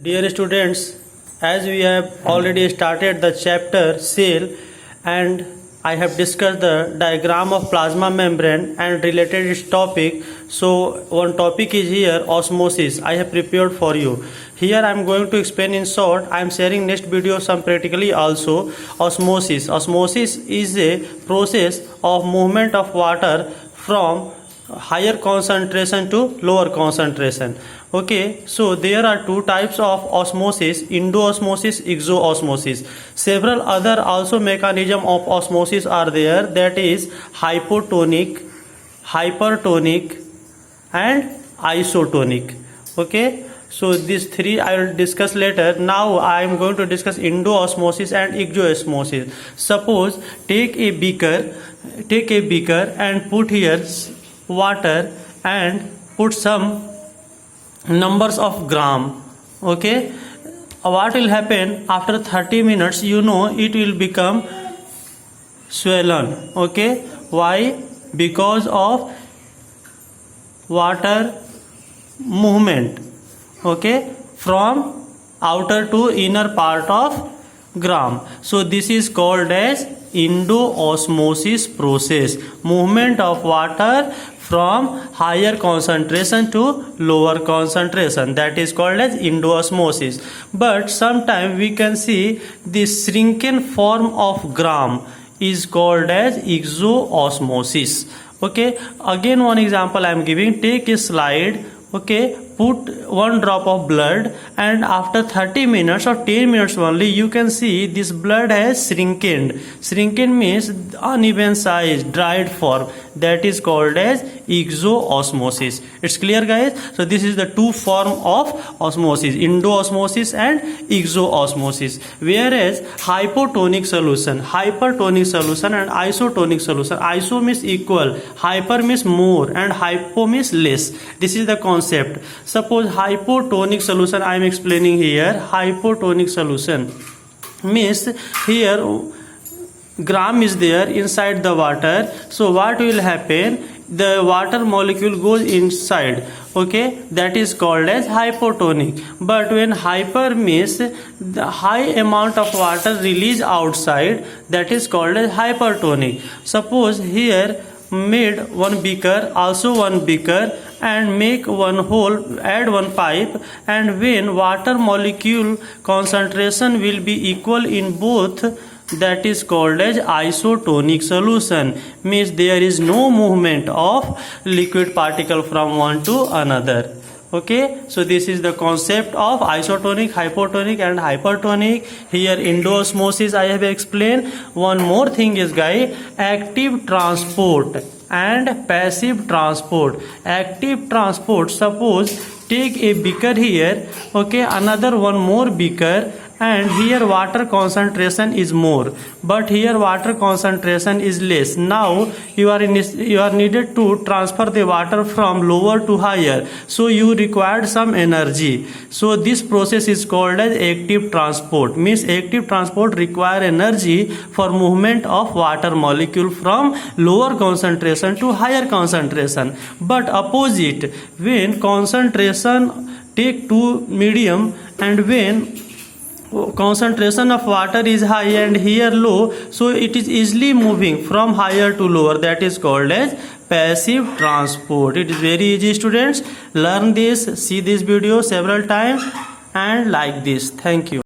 Dear students, as we have already started the chapter cell and I have discussed the diagram of plasma membrane and related its topic. So one topic is here osmosis. I have prepared for you. Here I am going to explain in short. I am sharing next video some practically also. Osmosis. Osmosis is a process of movement of water from higher concentration to lower concentration. Okay, so there are two types of osmosis: endoosmosis, exoosmosis. Several other also mechanism of osmosis are there, that is hypotonic, hypertonic and isotonic. Okay, so these three I will discuss later. Now I am going to discuss endoosmosis and exoosmosis. Suppose take a beaker and put here water and put some numbers of gram. Okay, what will happen after 30 minutes? You know it will become swollen. Okay, why? Because of water movement, okay, from outer to inner part of gram. So this is called as endoosmosis process, movement of water from higher concentration to lower concentration, that is called as endoosmosis. But sometimes we can see this shrinking form of gram is called as exoosmosis. Okay, again one example I am giving. Take a slide, okay, put one drop of blood and after 30 minutes or 10 minutes only you can see this blood has shrinking. Shrinking means uneven size, dried form, that is called as exoosmosis. It's clear, guys? So this is the two form of osmosis, endoosmosis and exoosmosis. Whereas hypotonic solution, hypertonic solution and isotonic solution, iso means equal, hyper means more and hypo means less. This is the concept. Suppose hypotonic solution I am explaining here. Hypotonic solution means here gram is there inside the water. So what will happen? The water molecule goes inside. Okay, that is called as hypotonic. But when hyper means the high amount of water released outside, that is called as hypertonic. Suppose here made one beaker, also one beaker, and make one hole, add one pipe, and when water molecule concentration will be equal in both, that is called as isotonic solution, means there is no movement of liquid particle from one to another. Okay, so this is the concept of isotonic, hypotonic and hypertonic. Here endoosmosis I have explained. One more thing is, guys, active transport and passive transport. Active transport, suppose take a beaker here, okay, another one more beaker, and here water concentration is more but here water concentration is less. Now you are needed to transfer the water from lower to higher, so you required some energy. So this process is called as active transport, means active transport require energy for movement of water molecule from lower concentration to higher concentration. But opposite, when concentration take to medium and when concentration of water is high and here low, so it is easily moving from higher to lower, that is called as passive transport. It is very easy, students. Learn this, see this video several times and like this. Thank you.